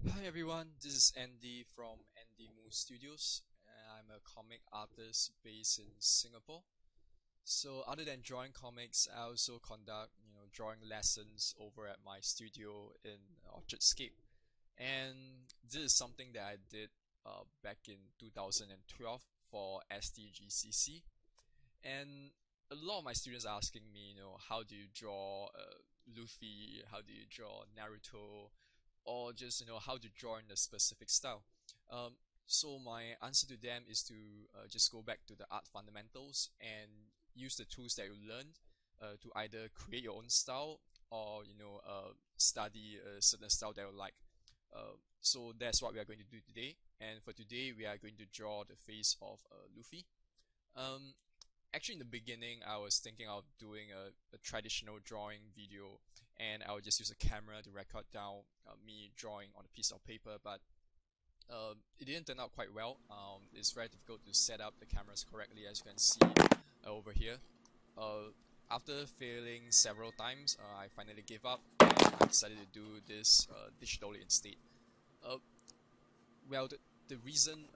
Hi everyone, this is Andy from Andy Moo Studios. I'm a comic artist based in Singapore. So other than drawing comics, I also conduct drawing lessons over at my studio in Orchardscape. And this is something that I did back in 2012 for STGCC. And a lot of my students are asking me, how do you draw Luffy? How do you draw Naruto? Or just how to draw in a specific style. Um, so my answer to them is to just go back to the art fundamentals and use the tools that you learned to either create your own style or study a certain style that you like. So that's what we are going to do today. And for today, we are going to draw the face of Luffy. Um, Actually, in the beginning, I was thinking of doing a traditional drawing video, and I would just use a camera to record down me drawing on a piece of paper, but it didn't turn out quite well. It's very difficult to set up the cameras correctly, as you can see over here. Uh, After failing several times, I finally gave up and I decided to do this digitally instead. Uh, well, the reason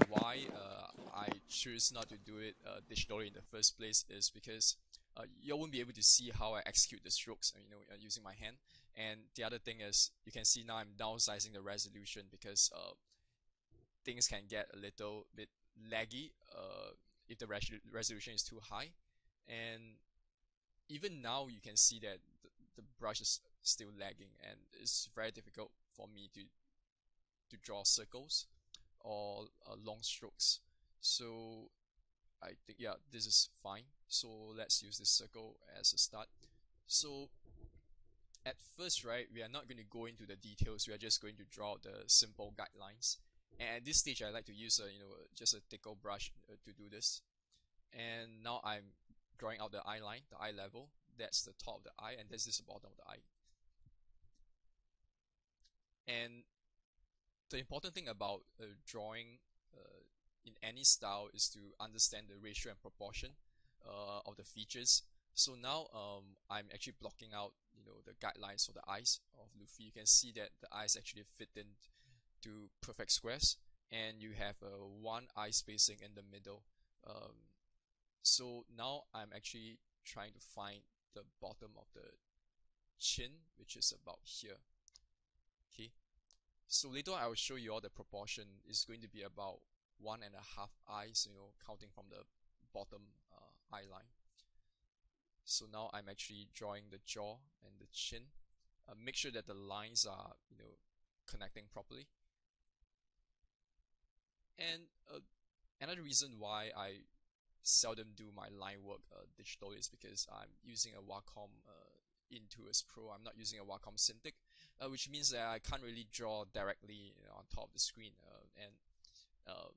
why I choose not to do it digitally in the first place is because you won't be able to see how I execute the strokes, using my hand. And the other thing is, you can see now I'm downsizing the resolution because things can get a little bit laggy if the resolution is too high. And even now, you can see that the brush is still lagging, and it's very difficult for me to draw circles or long strokes. So I think, yeah, this is fine. So let's use this circle as a start. So at first, right, we are not going to go into the details. We are just going to draw the simple guidelines. And at this stage, I like to use just a thicker brush to do this. And now I'm drawing out the eye line, the eye level. That's the top of the eye, and this is the bottom of the eye. And the important thing about drawing in any style is to understand the ratio and proportion of the features. So now I'm actually blocking out the guidelines for the eyes of Luffy. You can see that the eyes actually fit into perfect squares, and you have one eye spacing in the middle. So now I'm actually trying to find the bottom of the chin, which is about here. Okay, so later on I will show you all the proportion is going to be about 1.5 eyes, counting from the bottom eye line. So now I'm actually drawing the jaw and the chin. Make sure that the lines are, connecting properly. And another reason why I seldom do my line work digitally is because I'm using a Wacom Intuos Pro. I'm not using a Wacom Cintiq, which means that I can't really draw directly on top of the screen, and uh,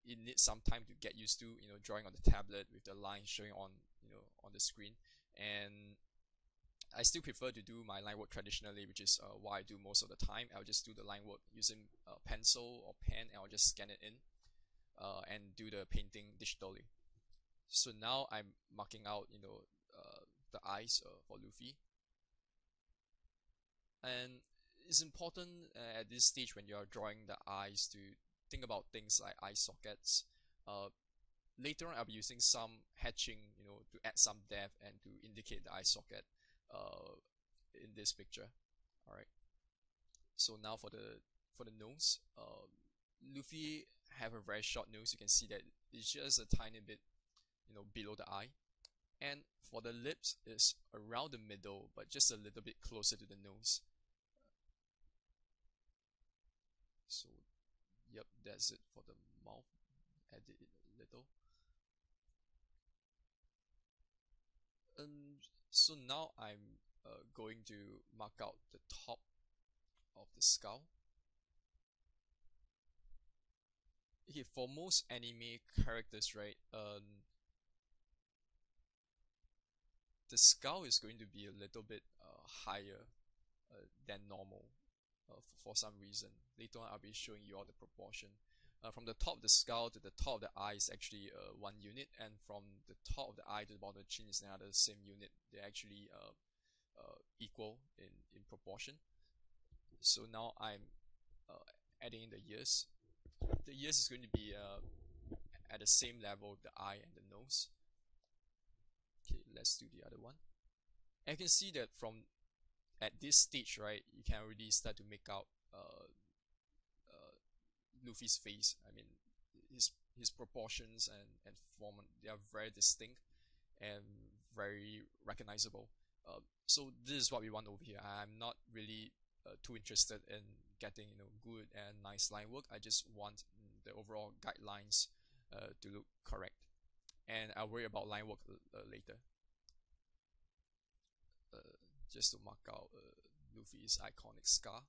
it needs some time to get used to, drawing on the tablet with the lines showing on the screen. And I still prefer to do my line work traditionally, which is what I do most of the time. I'll just do the line work using pencil or pen, and I'll just scan it in and do the painting digitally. So now I'm marking out, the eyes for Luffy. And it's important at this stage when you're drawing the eyes to think about things like eye sockets. Uh, Later on, I'll be using some hatching, to add some depth and to indicate the eye socket in this picture. All right. So now for the nose, Luffy have a very short nose. You can see that it's just a tiny bit, below the eye. And for the lips, it's around the middle, but just a little bit closer to the nose. So, yep, that's it for the mouth. Edit it a little. So now I'm going to mark out the top of the skull. Okay, for most anime characters, right, the skull is going to be a little bit higher than normal for some reason. Later on, I'll be showing you all the proportion. From the top of the skull to the top of the eye is actually one unit, and from the top of the eye to the bottom of the chin is another same unit. They're actually equal in proportion. So now I'm uh, adding in the ears. The ears is going to be at the same level of the eye and the nose. Okay, let's do the other one. And you can see that from at this stage, right, you can already start to make out uh, Luffy's face. I mean, his proportions and form, they are very distinct and very recognizable. So this is what we want over here. I'm not really too interested in getting good and nice line work. I just want the overall guidelines to look correct, and I'll worry about line work later. Uh, just to mark out Luffy's iconic scar.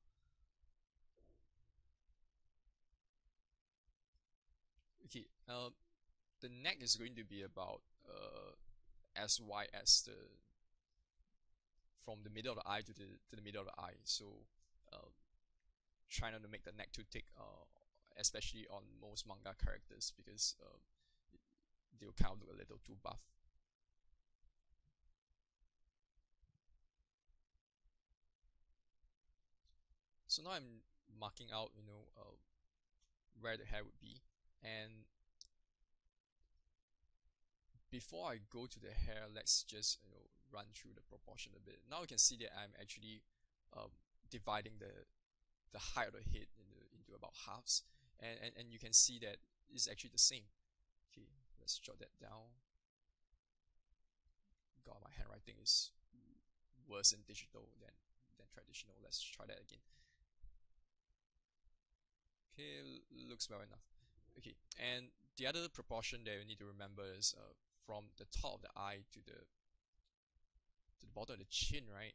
Okay, the neck is going to be about as wide as the from the middle of the eye to the middle of the eye. So uh, try not to make the neck too thick, especially on most manga characters, because they'll kind of look a little too buff. So now I'm marking out, where the hair would be, and before I go to the hair, let's just run through the proportion a bit. Now you can see that I'm actually um, dividing the height of the head into about halves, and you can see that it's actually the same. Okay, let's jot that down. God, my handwriting is worse in digital than traditional. Let's try that again. Okay, looks well enough. Okay, and the other proportion that you need to remember is from the top of the eye to the bottom of the chin, right?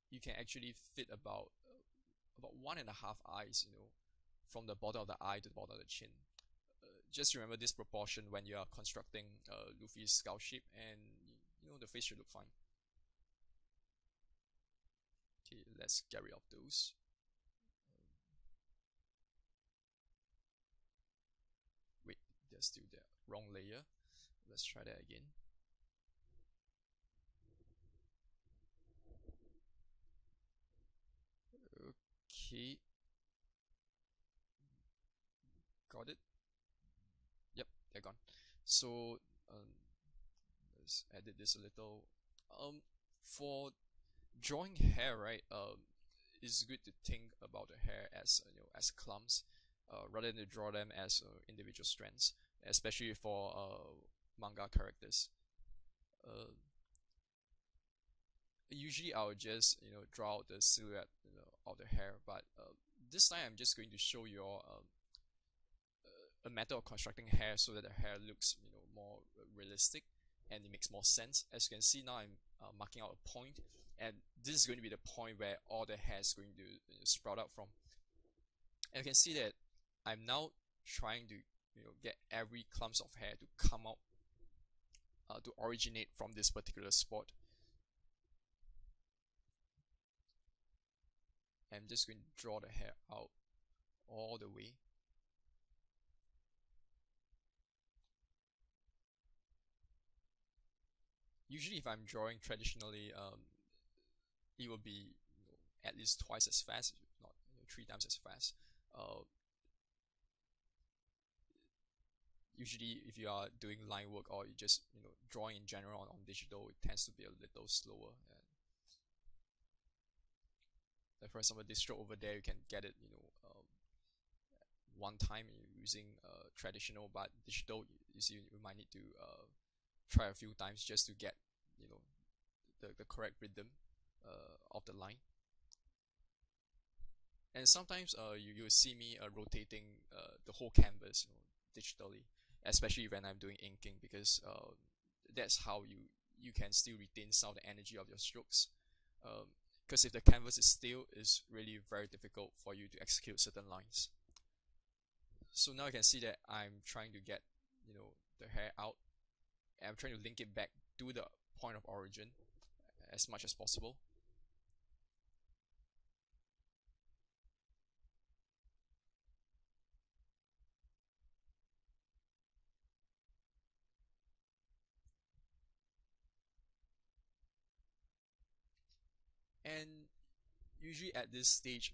You can actually fit about 1.5 eyes, from the bottom of the eye to the bottom of the chin. Just remember this proportion when you are constructing Luffy's skull shape, and the face should look fine. Okay, let's get rid of those. Wait, there's still the wrong layer. Let's try that again. Okay, got it. Yep, they're gone. So let's edit this a little. For drawing hair, right? It's good to think about the hair as as clumps, rather than to draw them as individual strands, especially for manga characters. Uh, Usually I would just draw out the silhouette of the hair, but this time I'm just going to show you a method of constructing hair so that the hair looks more realistic and it makes more sense. As you can see now, I'm marking out a point, and this is going to be the point where all the hair is going to sprout out from. And you can see that I'm now trying to get every clumps of hair to come out, to originate from this particular spot. I'm just going to draw the hair out all the way. Usually if I'm drawing traditionally, it will be at least twice as fast, if not 3 times as fast. Usually if you are doing line work, or you just drawing in general on digital, it tends to be a little slower. Like for example, this stroke over there, you can get it one time using traditional, but digital, you see, you might need to try a few times just to get the correct rhythm of the line. And sometimes you'll see me rotating the whole canvas digitally, especially when I'm doing inking, because that's how you can still retain some of the energy of your strokes. Because if the canvas is still, it's really very difficult for you to execute certain lines. So now you can see that I'm trying to get the hair out, and I'm trying to link it back to the point of origin as much as possible. And usually at this stage,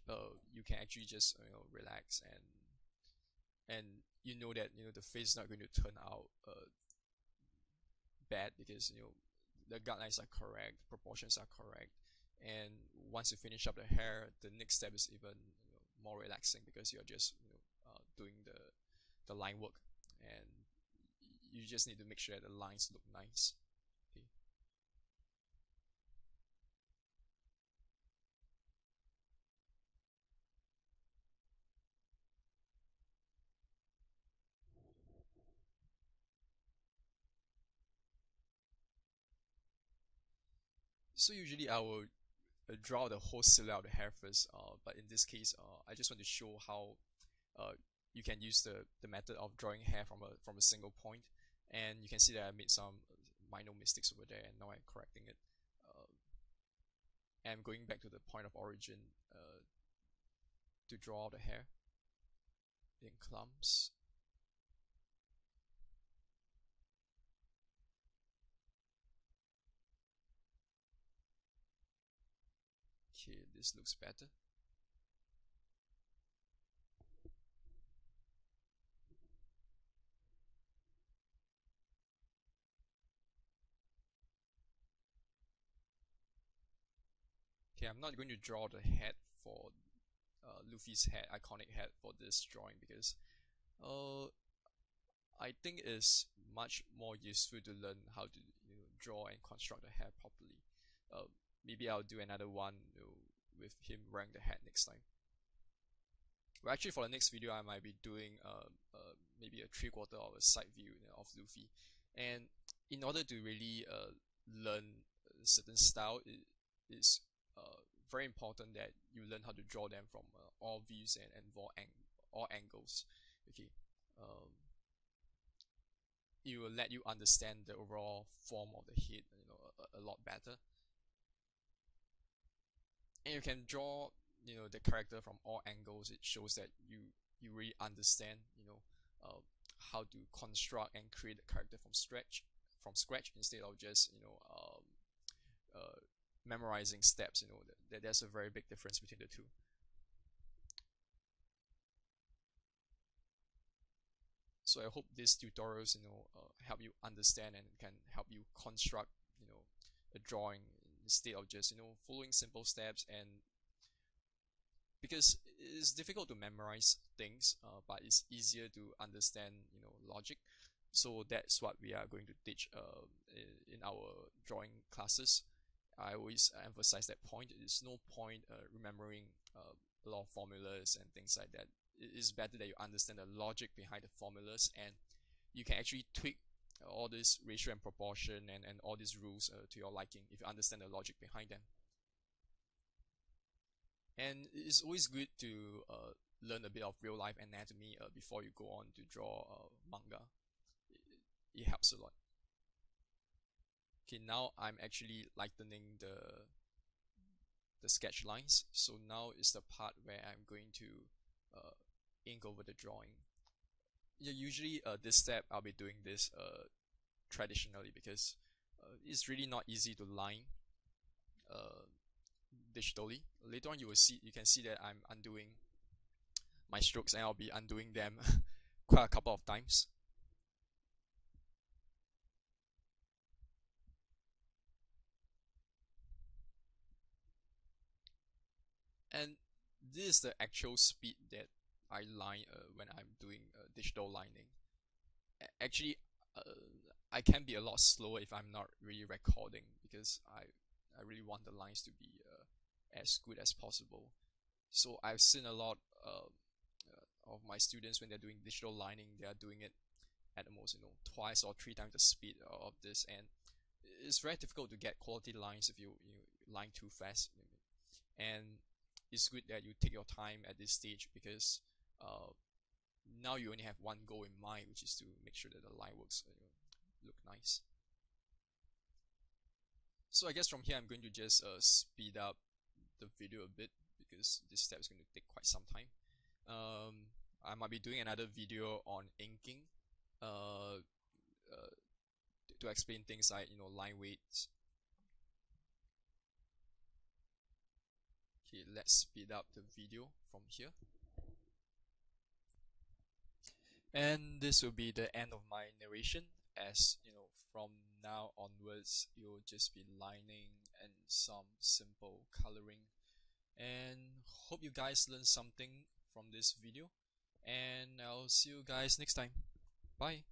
you can actually just relax, and you know that the face is not going to turn out bad, because the guidelines are correct, proportions are correct, and once you finish up the hair, the next step is even more relaxing, because you're just doing the line work, and you just need to make sure that the lines look nice. Okay. So usually I will draw the whole silhouette of the hair first, but in this case, I just want to show how uh, you can use the method of drawing hair from a single point, and you can see that I made some minor mistakes over there, and now I'm correcting it. Uh, and I'm going back to the point of origin to draw the hair in clumps. Okay, this looks better. Okay, I'm not going to draw the head for Luffy's head, iconic head for this drawing, because uh, I think it's much more useful to learn how to draw and construct the hair properly. Uh, Maybe I'll do another one with him wearing the hat next time. Well, actually, for the next video, I might be doing maybe a three-quarter of a side view of Luffy, and in order to really learn a certain style, it's very important that you learn how to draw them from all views and all angles. Okay, um, it will let you understand the overall form of the head, a lot better, and you can draw the character from all angles. It shows that you really understand uh, how to construct and create a character from scratch, instead of just memorizing steps. There's a very big difference between the two. So I hope these tutorials help you understand and can help you construct a drawing, instead of just following simple steps. And because it's difficult to memorize things, but it's easier to understand logic. So that's what we are going to teach in our drawing classes. I always emphasize that point. There's no point remembering a lot of formulas and things like that. It is better that you understand the logic behind the formulas, and you can actually tweak all this ratio and proportion and all these rules to your liking if you understand the logic behind them. And it's always good to learn a bit of real life anatomy before you go on to draw manga. It helps a lot. Okay, now I'm actually lightening the sketch lines. So now is the part where I'm going to ink over the drawing. Yeah, usually this step I'll be doing this traditionally, because it's really not easy to line uh, digitally. Later on you can see that I'm undoing my strokes, and I'll be undoing them quite a couple of times. And this is the actual speed that I line when I'm doing digital lining. Actually, I can be a lot slower if I'm not really recording, because I really want the lines to be as good as possible. So I've seen a lot of my students, when they're doing digital lining, they are doing it at the most twice or three times the speed of this, and it's very difficult to get quality lines if you line too fast. And it's good that you take your time at this stage, because now you only have one goal in mind, which is to make sure that the line works look nice. So I guess from here I'm going to just speed up the video a bit, because this step is going to take quite some time. I might be doing another video on inking uh, to explain things like line weights. Okay, let's speed up the video from here. And this will be the end of my narration, as you know, from now onwards you'll just be lining and some simple coloring. And hope you guys learned something from this video, and I'll see you guys next time. Bye.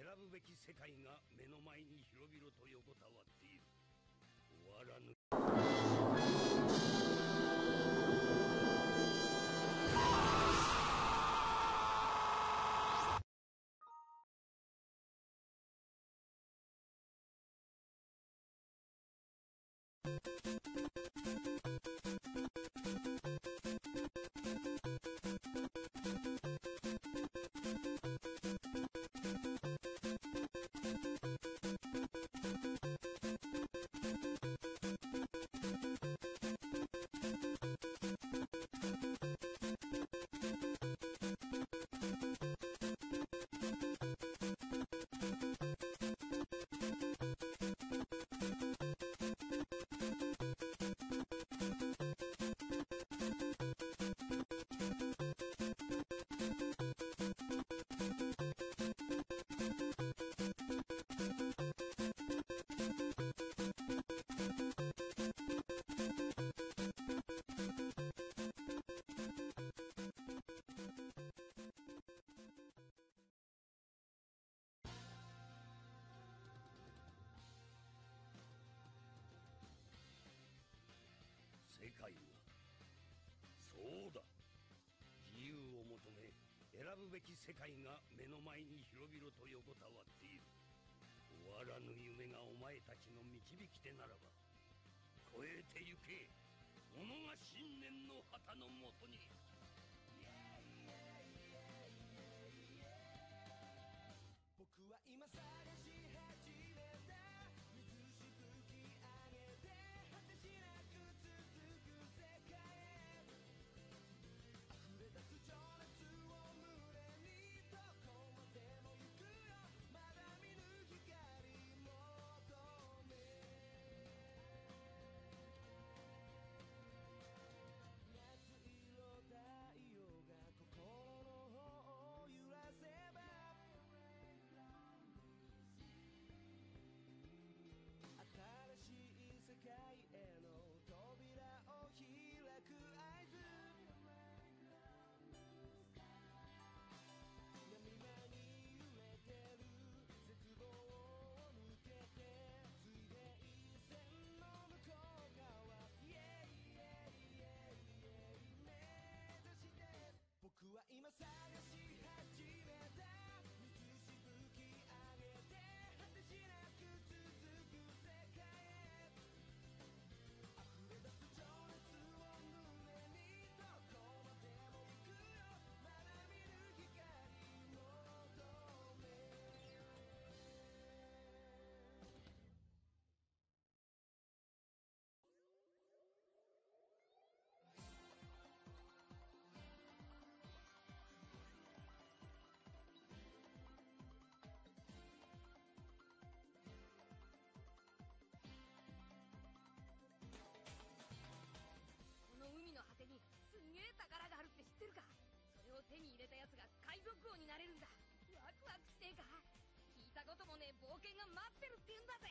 選ぶべき世界が目の前に広々と横たわっている。終わらぬ。世界はそうだ、自由を求め選ぶべき世界が目の前に広々と横たわっている。終わらぬ夢がお前たちの導き手ならば超えてゆけ、己が信念の旗のもとに。僕は今探し始めた水しぶき上げて果てしなく続く世界へ溢れ出す情熱を胸にどこまでも行くよ、まだ見ぬ光求め。夏色太陽が心の方を揺らせば新しい世界への扉を開く合図。涙に揺れてる絶望を抜けて水平線の向こう側、イエイイエイイエイイエイ目指して。僕は今探し始めた水しぶき上げて果てしなく続く世界へ溢れ出す情熱を胸にどこまでも行くよ、まだ見ぬ光求め。この海の果てにすんげえ宝があるって知ってるか。それを手に入れたやつが海賊王になれるんだ。ワクワクしてえか。聞いたこともねえ冒険が待ってるって言うんだぜ。